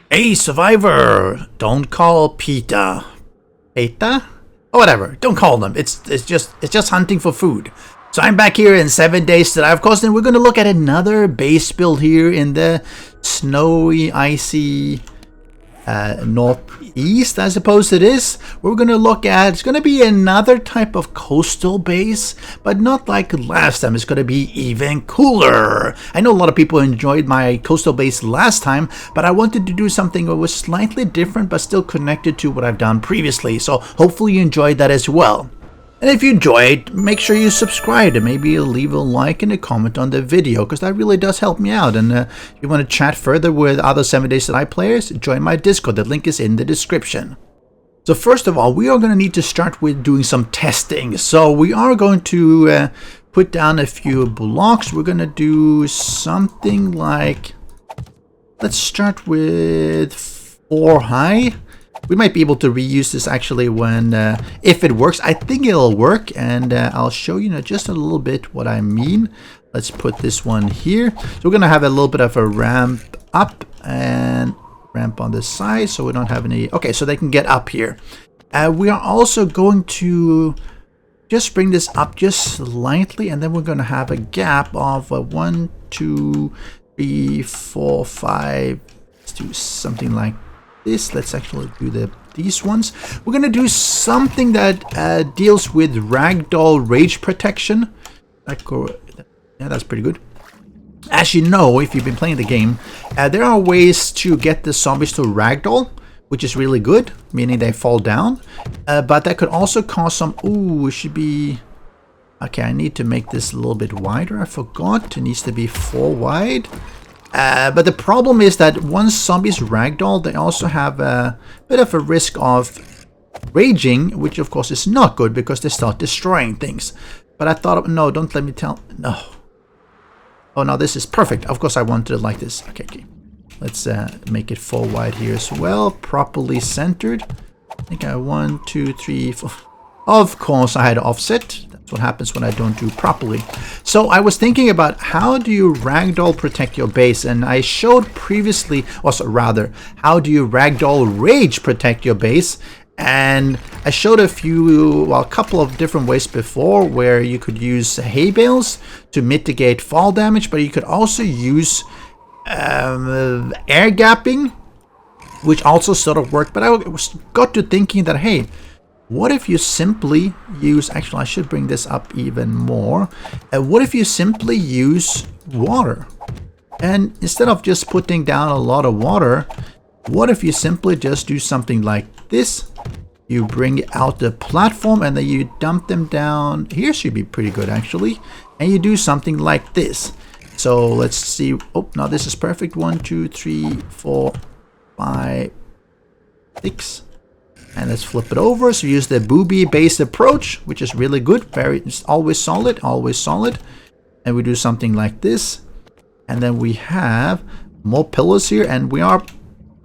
Hey, survivor! Don't call Peta. Peta? Or whatever. Don't call them. It's just hunting for food. So I'm back here in 7 days to die, of course, and we're gonna look at another base build here in the snowy, icy northeast, I suppose it is. We're gonna look at, it's gonna be another type of coastal base, but not like last time. It's gonna be even cooler. I know a lot of people enjoyed my coastal base last time, but I wanted to do something that was slightly different but still connected to what I've done previously, so hopefully you enjoyed that as well. And if you enjoyed, make sure you subscribe and maybe leave a like and a comment on the video, because that really does help me out. And if you want to chat further with other 7 Days to Die players, join my Discord. The link is in the description. So first of all, we are going to need to start with doing some testing. So we are going to put down a few blocks. We're going to do something like, let's start with 4 high. We might be able to reuse this actually when, if it works. I think it'll work, and I'll show you just a little bit what I mean. Let's put this one here. So we're going to have a little bit of a ramp up and ramp on the side, so we don't have any. Okay, so they can get up here. We are also going to just bring this up just slightly, and then we're going to have a gap of 1, 2, 3, 4, 5. Let's do something like this. Let's actually do these ones. We're gonna do something that deals with ragdoll rage protection. Yeah, that's pretty good. As you know, if you've been playing the game, there are ways to get the zombies to ragdoll, which is really good, meaning they fall down. But that could also cause some. Ooh, it should be. Okay, I need to make this a little bit wider. I forgot. It needs to be 4 wide. But the problem is that once zombies ragdoll, they also have a bit of a risk of raging, which of course is not good because they start destroying things. But I thought, no, don't let me tell. No. Oh, no, this is perfect. Of course, I wanted it like this. Okay. Let's make it 4 wide here as well. Properly centered. I think I 1, 2, 3, 4. Of course, I had offset. That's what happens when I don't do properly. So I was thinking about how do you ragdoll protect your base, and I showed previously, or rather, how do you ragdoll rage protect your base, and I showed a couple of different ways before where you could use hay bales to mitigate fall damage, but you could also use air gapping, which also sort of worked. But I got to thinking that, hey, what if you simply use, actually I should bring this up even more, what if you simply use water? And instead of just putting down a lot of water, what if you simply just do something like this? You bring out the platform and then you dump them down. Here should be pretty good actually. And you do something like this. So let's see. Oh, now this is perfect. 1, 2, 3, 4, 5, 6. And let's flip it over. So use the boobie based approach, which is really good. It's always solid, always solid. And we do something like this. And then we have more pillars here. And we are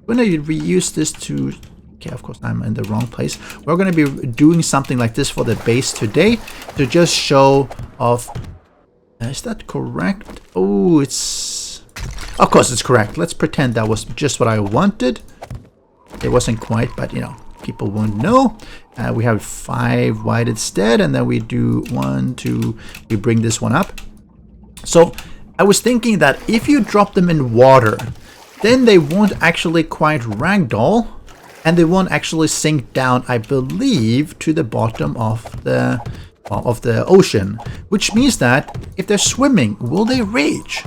going to reuse this to. Okay, of course, I'm in the wrong place. We're going to be doing something like this for the base today to just show off. Is that correct? Oh, it's. Of course, it's correct. Let's pretend that was just what I wanted. It wasn't quite, but you know. People won't know. We have 5 wide instead, and then we do 1, 2. We bring this one up. So I was thinking that if you drop them in water, then they won't actually quite ragdoll, and they won't actually sink down, I believe, to the bottom of the ocean. Which means that if they're swimming, will they rage?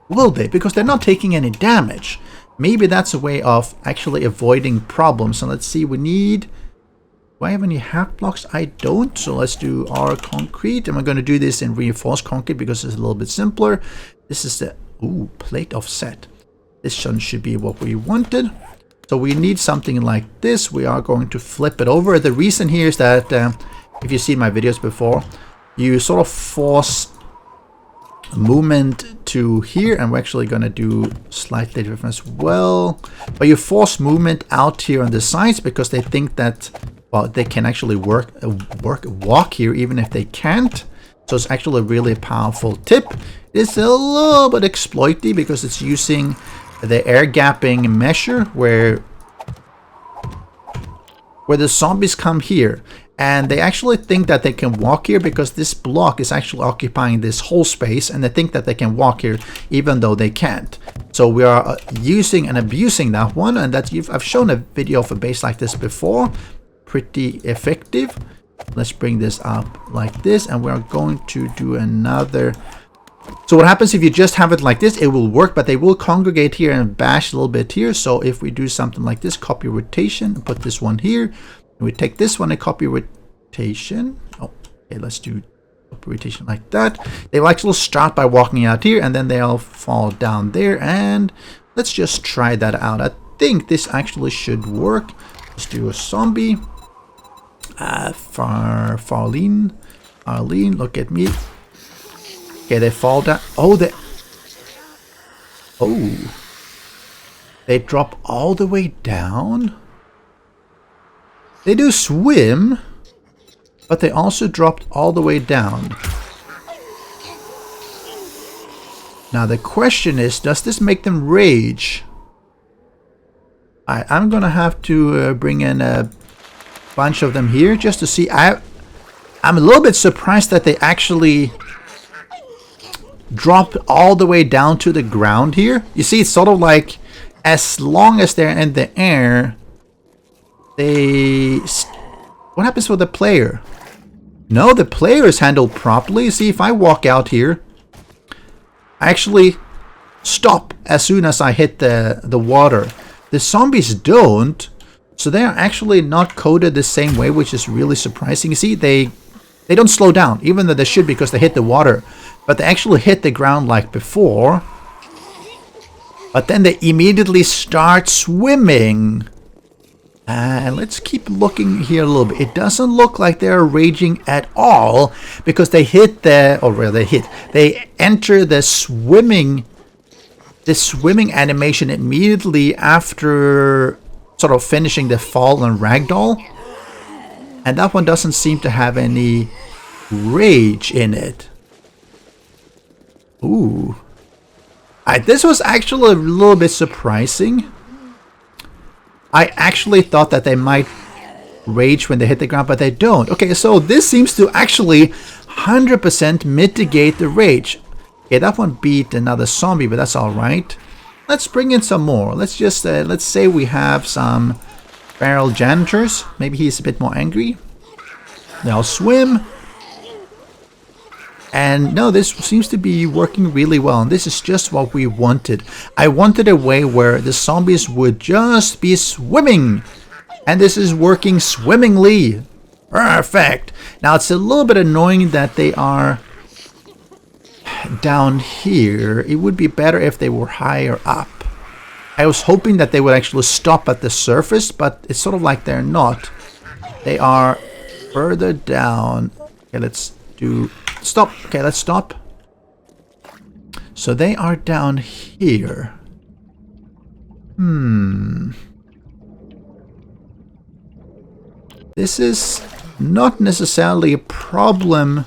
Will they? Because they're not taking any damage. Maybe that's a way of actually avoiding problems. So let's see, we need. Do I have any half blocks? I don't. So let's do our concrete. And we're going to do this in reinforced concrete because it's a little bit simpler. This is the plate offset. This one should be what we wanted. So we need something like this. We are going to flip it over. The reason here is that if you've seen my videos before, you sort of force movement to here, and we're actually going to do slightly different as well, but you force movement out here on the sides because they think that, well, they can actually walk here even if they can't. So it's actually a really powerful tip. It's a little bit exploity because it's using the air gapping measure where the zombies come here. And they actually think that they can walk here because this block is actually occupying this whole space, and they think that they can walk here even though they can't. So we are using and abusing that one, and I've shown a video of a base like this before. Pretty effective. Let's bring this up like this, and we're going to do another. So what happens if you just have it like this, it will work, but they will congregate here and bash a little bit here. So if we do something like this, copy rotation, put this one here. We take this one and copy rotation. Oh, okay, let's do copy rotation like that. They will actually start by walking out here, and then they'll fall down there. And let's just try that out. I think this actually should work. Let's do a zombie. Farlene, look at me. Okay, they fall down. Oh, they drop all the way down. They do swim, but they also dropped all the way down. Now the question is, does this make them rage? I'm gonna have to bring in a bunch of them here just to see. I'm a little bit surprised that they actually dropped all the way down to the ground here. You see, it's sort of like as long as they're in the air, what happens with the player? No, the player is handled properly. See, if I walk out here, I actually stop as soon as I hit the water. The zombies don't, so they are actually not coded the same way, which is really surprising. You see, they don't slow down, even though they should because they hit the water, but they actually hit the ground like before. But then they immediately start swimming. And let's keep looking here a little bit. It doesn't look like they're raging at all because they hit they enter the swimming animation immediately after sort of finishing the fall and ragdoll. And that one doesn't seem to have any rage in it. Ooh. This was actually a little bit surprising. I actually thought that they might rage when they hit the ground, but they don't. Okay, so this seems to actually 100% mitigate the rage. Okay, that one beat another zombie, but that's all right. Let's bring in some more. Let's just, let's say we have some feral janitors. Maybe he's a bit more angry. They'll swim. And no, this seems to be working really well. And this is just what we wanted. I wanted a way where the zombies would just be swimming. And this is working swimmingly. Perfect. Now, it's a little bit annoying that they are down here. It would be better if they were higher up. I was hoping that they would actually stop at the surface, but it's sort of like they're not. They are further down. Okay, let's do... Stop. Okay, let's stop. So they are down here. This is not necessarily a problem,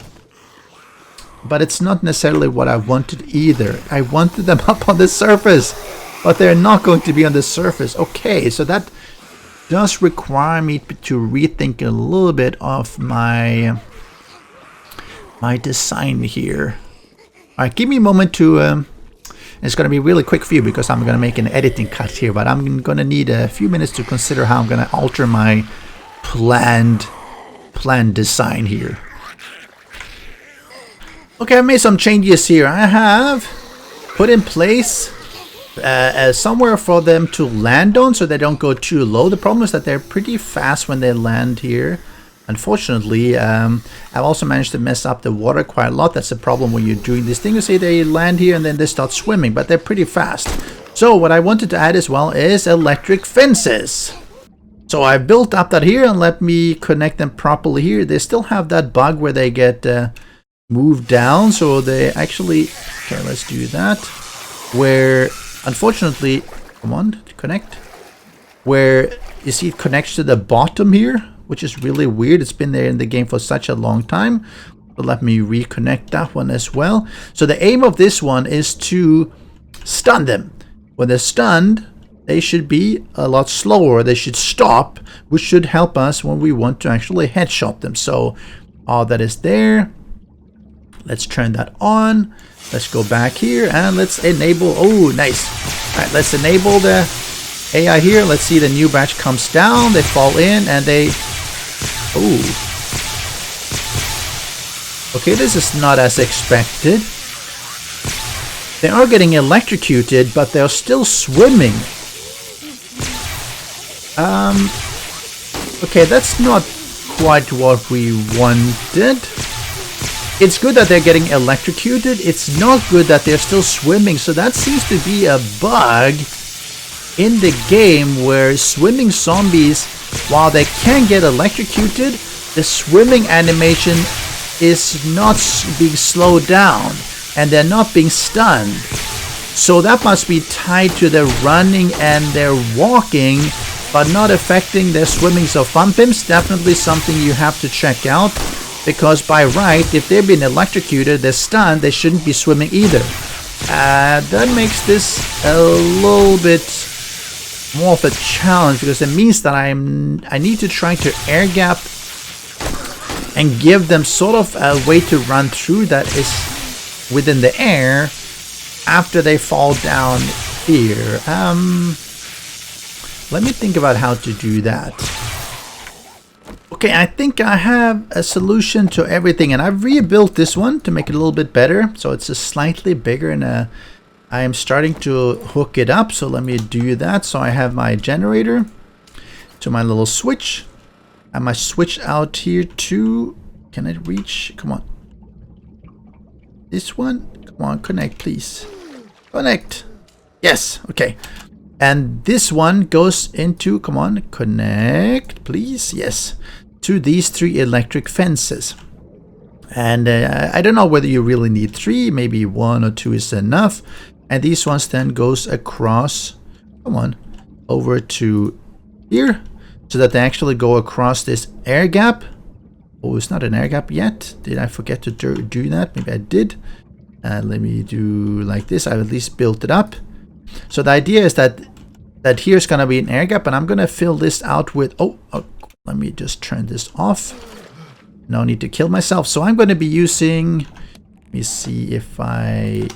but it's not necessarily what I wanted either. I wanted them up on the surface, but they're not going to be on the surface. Okay, so that does require me to rethink a little bit of my design here. Alright, give me a moment to it's going to be really quick for you because I'm going to make an editing cut here, but I'm going to need a few minutes to consider how I'm going to alter my planned design here. Okay, I've made some changes here. I have put in place somewhere for them to land on so they don't go too low. The problem is that they're pretty fast when they land here. Unfortunately, I've also managed to mess up the water quite a lot. That's a problem when you're doing this thing. You see, they land here and then they start swimming, but they're pretty fast. So what I wanted to add as well is electric fences. So I built up that here and let me connect them properly here. They still have that bug where they get moved down. So they actually... Okay, let's do that. Where, unfortunately... Come on, connect. Where, you see, it connects to the bottom here, which is really weird. It's been there in the game for such a long time. But let me reconnect that one as well. So the aim of this one is to stun them. when they're stunned, they should be a lot slower. They should stop, which should help us when we want to actually headshot them. So all that is there. Let's turn that on. Let's go back here and let's enable. Oh, nice. All right, let's enable the AI here. Let's see the new batch comes down. They fall in and they... Oh. Okay, this is not as expected. They are getting electrocuted, but they're still swimming. Okay, that's not quite what we wanted. It's good that they're getting electrocuted. It's not good that they're still swimming. So that seems to be a bug in the game where swimming zombies, while they can get electrocuted, the swimming animation is not being slowed down and they're not being stunned. So that must be tied to their running and their walking, but not affecting their swimming. So fun pimps, definitely something you have to check out, because by right, if they've been electrocuted, they're stunned, they shouldn't be swimming either. That makes this a little bit more of a challenge, because it means that I need to try to air gap and give them sort of a way to run through that is within the air after they fall down here. Let me think about how to do that. Okay, I think I have a solution to everything, and I've rebuilt this one to make it a little bit better. So it's a slightly bigger, and I am starting to hook it up. So let me do that. So I have my generator to my little switch, and my switch out here to, can it reach? Come on. This one? Come on, connect, please. Connect. Yes, okay. And this one goes into, come on, connect, please. Yes, to these 3 electric fences. And I don't know whether you really need 3, maybe 1 or 2 is enough. And these ones then goes across, come on, over to here, so that they actually go across this air gap. Oh, it's not an air gap yet. Did I forget to do that? Maybe I did. Let me do like this. I've at least built it up. So the idea is that here's going to be an air gap, and I'm going to fill this out with... Oh, let me just turn this off. No need to kill myself. So I'm going to be using... Let me see if I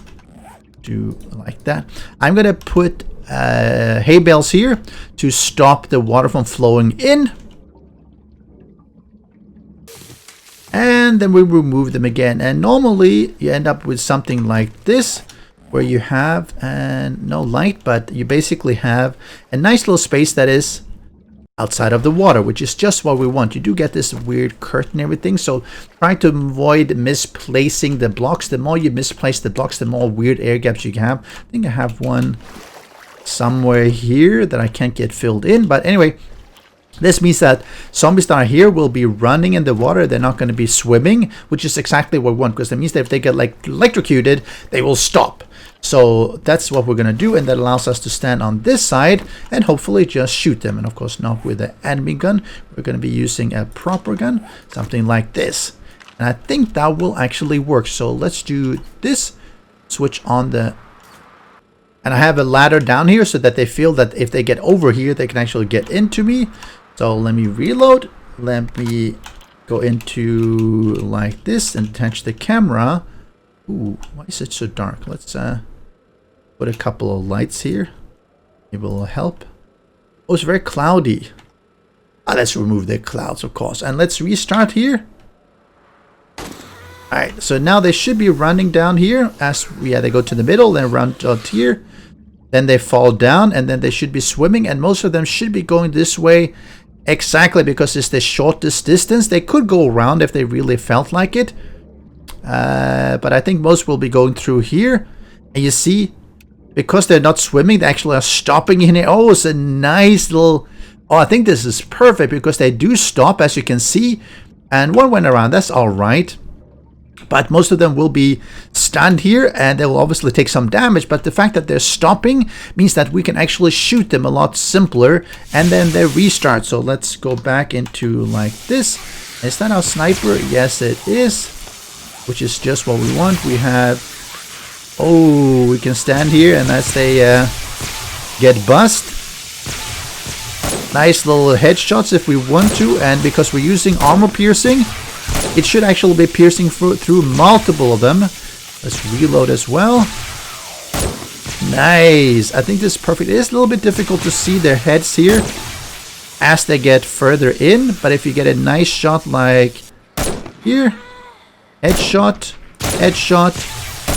do like that. I'm going to put hay bales here to stop the water from flowing in. And then we remove them again. And normally you end up with something like this, where you have no light, but you basically have a nice little space that is outside of the water, which is just what we want. You do get this weird curtain and everything, so try to avoid misplacing the blocks. The more you misplace the blocks, the more weird air gaps you can have. I think I have one somewhere here that I can't get filled in, but anyway, this means that zombies that are here will be running in the water. They're not going to be swimming, which is exactly what we want, because that means that if they get like electrocuted, they will stop. So that's what we're going to do, and that allows us to stand on this side and hopefully just shoot them. And of course not with the enemy gun. We're going to be using a proper gun, something like this. And I think that will actually work. So let's do this. Switch on the... And I have a ladder down here so that they feel that if they get over here, they can actually get into me. So let me reload. Let me go into like this and attach the camera. Ooh, why is it so dark? Let's put a couple of lights here. Maybe it will help. Oh, it's very cloudy. Let's remove the clouds, of course. And let's restart here. Alright, so now they should be running down here. They go to the middle, then run out here. Then they fall down, and then they should be swimming. And most of them should be going this way exactly because it's the shortest distance. They could go around if they really felt like it. But I think most will be going through here. And you see, because they're not swimming, they actually are stopping in here. Oh, it's a nice little... Oh, I think this is perfect because they do stop, as you can see. And one went around. That's all right. But most of them will be stunned here, and they will obviously take some damage. But the fact that they're stopping means that we can actually shoot them a lot simpler, and then they restart. So let's go back into like this. Is that our sniper? Yes, it is. Which is just what we want. We have Oh, we can stand here and as they get buzzed. Nice little headshots if we want to, and because we're using armor piercing, it should actually be piercing through multiple of them. Let's reload as well. Nice. I think this is perfect. It is a little bit difficult to see their heads here as they get further in, but if you get a nice shot like here, headshot, headshot,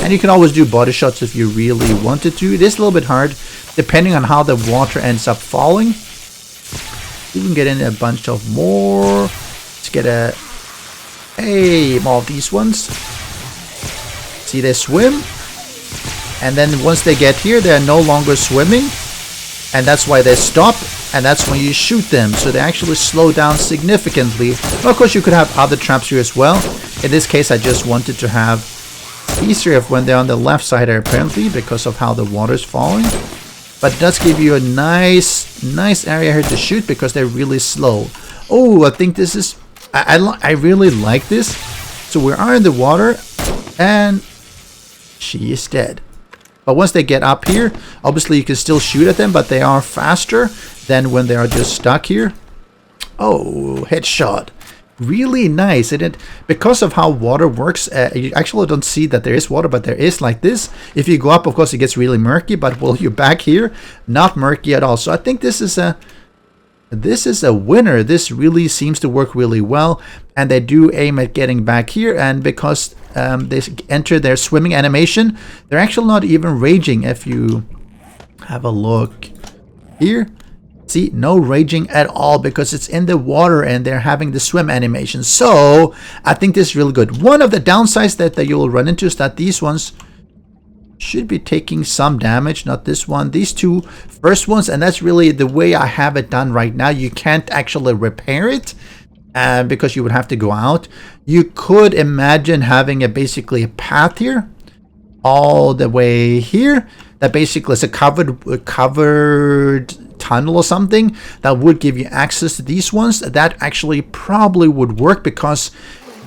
and you can always do body shots if you really wanted to. It is a little bit hard depending on how the water ends up falling. You can get in a bunch of more. Let's get more of these ones. See, they swim, and then once they get here, they are no longer swimming, and that's why they stop, and that's when you shoot them. So they actually slow down significantly. Well, of course, you could have other traps here as well. In this case, I just wanted to have easier when they're on the left side here, apparently, because of how the water's falling. But it does give you a nice area here to shoot because they're really slow. Oh, I think this is... I really like this. So we are in the water and she is dead. But once they get up here, obviously you can still shoot at them, but they are faster than when they are just stuck here. Oh, headshot. Really nice. And because of how water works, you actually don't see that there is water, but there is like this. If you go up, of course, it gets really murky, but while you're back here, not murky at all. So I think this is a winner. This really seems to work really well, and they do aim at getting back here, and because they enter their swimming animation, they're actually not even raging. If you have a look here, see, no raging at all because it's in the water and they're having the swim animation. So I think this is really good. One of the downsides that you will run into is that these ones should be taking some damage, not this one, these two first ones, and that's really the way I have it done right now. You can't actually repair it because you would have to go out. You could imagine having basically a path here all the way here that basically is a covered tunnel or something that would give you access to these ones. That actually probably would work because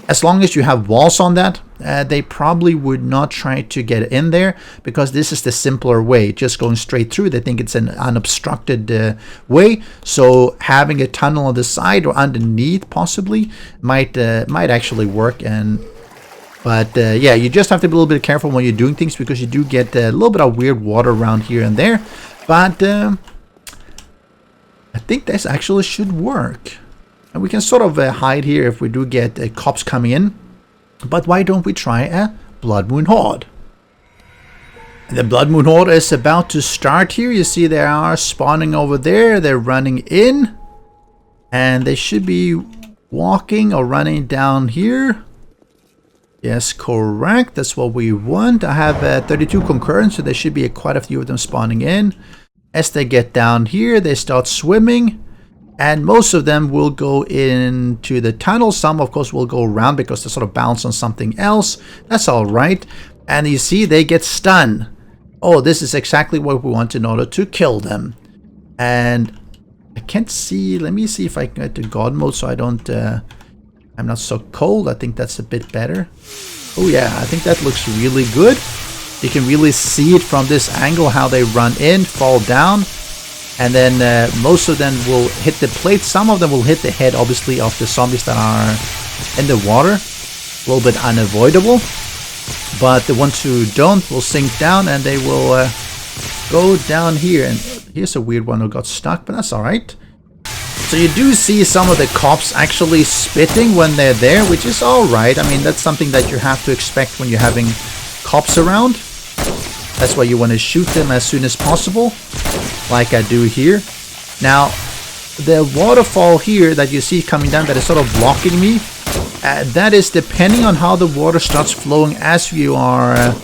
as long as you have walls on that, they probably would not try to get in there because this is the simpler way, just going straight through. They think it's an unobstructed way. So having a tunnel on the side or underneath possibly might actually work. But yeah, you just have to be a little bit careful when you're doing things because you do get a little bit of weird water around here and there. But I think this actually should work. And we can sort of hide here if we do get cops coming in. But why don't we try a Blood Moon Horde? The Blood Moon Horde is about to start here. You see they are spawning over there. They're running in. And they should be walking or running down here. Yes, correct. That's what we want. I have 32 concurrent, so there should be quite a few of them spawning in. As they get down here, they start swimming. And most of them will go into the tunnel. Some, of course, will go around because they sort of bounce on something else. That's all right. And you see, they get stunned. Oh, this is exactly what we want in order to kill them. And I can't see. Let me see if I can get to God mode so I don't... I'm not so cold. I think that's a bit better. Oh, yeah. I think that looks really good. You can really see it from this angle, how they run in, fall down. And then most of them will hit the plate. Some of them will hit the head, obviously, of the zombies that are in the water. A little bit unavoidable. But the ones who don't will sink down and they will go down here. And here's a weird one who got stuck, but that's all right. So you do see some of the cops actually spitting when they're there, which is all right. I mean, that's something that you have to expect when you're having cops around. That's why you want to shoot them as soon as possible, like I do here. Now, the waterfall here that you see coming down that is sort of blocking me, that is depending on how the water starts flowing as you are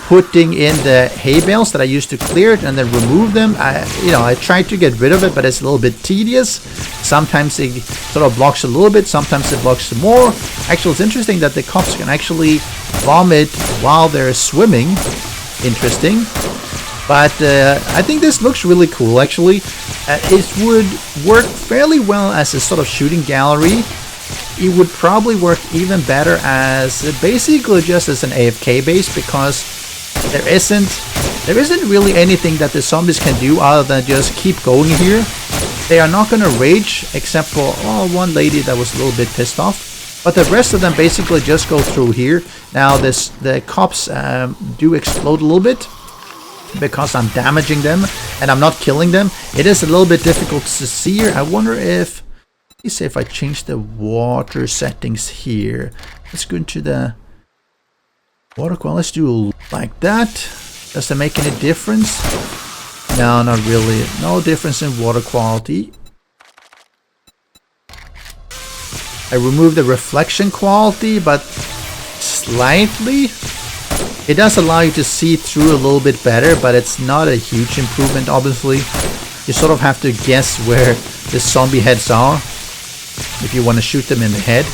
putting in the hay bales that I used to clear it and then remove them. I tried to get rid of it, but it's a little bit tedious. Sometimes it sort of blocks a little bit, sometimes it blocks some more. Actually, it's interesting that the cops can actually vomit while they're swimming. Interesting. But I think this looks really cool, actually. It would work fairly well as a sort of shooting gallery. It would probably work even better as basically just as an AFK base, because there isn't really anything that the zombies can do other than just keep going here. They are not gonna rage, except for one lady that was a little bit pissed off. But the rest of them basically just go through here. Now the cops do explode a little bit because I'm damaging them and I'm not killing them. It is a little bit difficult to see here. I wonder if, let me see if I change the water settings here. Let's go into the water quality. Let's do like that. Does that make any difference? No, not really. No difference in water quality. I removed the reflection quality, but slightly. It does allow you to see through a little bit better, but it's not a huge improvement, obviously. You sort of have to guess where the zombie heads are if you want to shoot them in the head.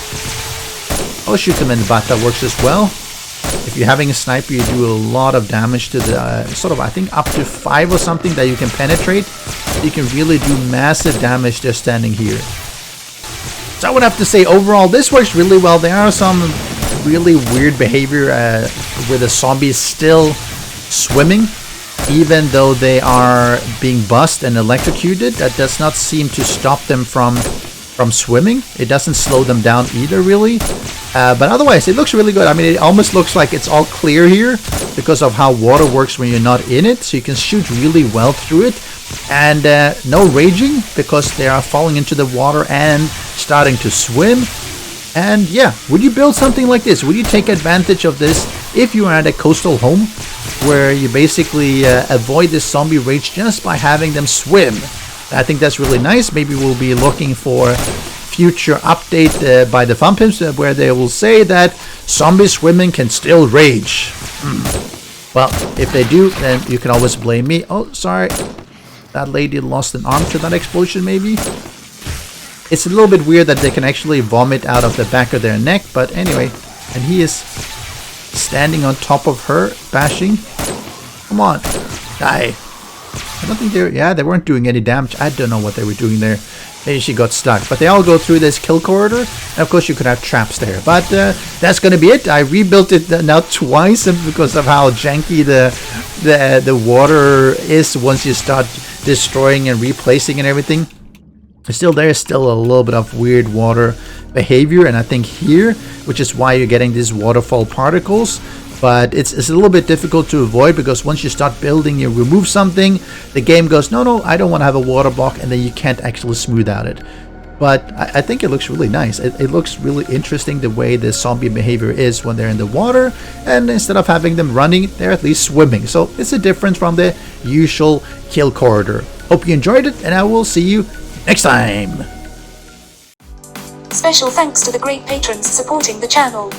I'll shoot them in the butt, that works as well. If you're having a sniper, you do a lot of damage to the sort of, I think, up to 5 or something that you can penetrate. You can really do massive damage just standing here. So I would have to say, overall, this works really well. There are some really weird behavior where the zombies still swimming, even though they are being bussed and electrocuted. That does not seem to stop them from swimming. It doesn't slow them down either, really. But otherwise, it looks really good. I mean, it almost looks like it's all clear here because of how water works when you're not in it. So you can shoot really well through it. And no raging because they are falling into the water and starting to swim. And yeah, would you build something like this? Would you take advantage of this if you are at a coastal home where you basically avoid this zombie rage just by having them swim? I think that's really nice. Maybe we'll be looking for future update by the Fun Pimps where they will say that zombie swimming can still rage. Well, if they do, then you can always blame me. Oh, sorry. That lady lost an arm to that explosion, maybe? It's a little bit weird that they can actually vomit out of the back of their neck, but anyway. And he is standing on top of her, bashing. Come on, die. I don't think they weren't doing any damage. I don't know what they were doing there. Maybe she got stuck. But they all go through this kill corridor. And of course, you could have traps there. But that's going to be it. I rebuilt it now twice because of how janky the water is once you start destroying and replacing and everything. Still, there is still a little bit of weird water behavior. And I think here, which is why you're getting these waterfall particles. But it's a little bit difficult to avoid because once you start building, you remove something, the game goes, no, I don't want to have a water block, and then you can't actually smooth out it. But I think it looks really nice. It looks really interesting the way the zombie behavior is when they're in the water, and instead of having them running, they're at least swimming. So it's a difference from the usual kill corridor. Hope you enjoyed it, and I will see you next time. Special thanks to the great patrons supporting the channel.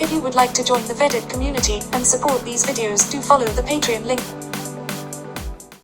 If you would like to join the Vedui community and support these videos, do follow the Patreon link.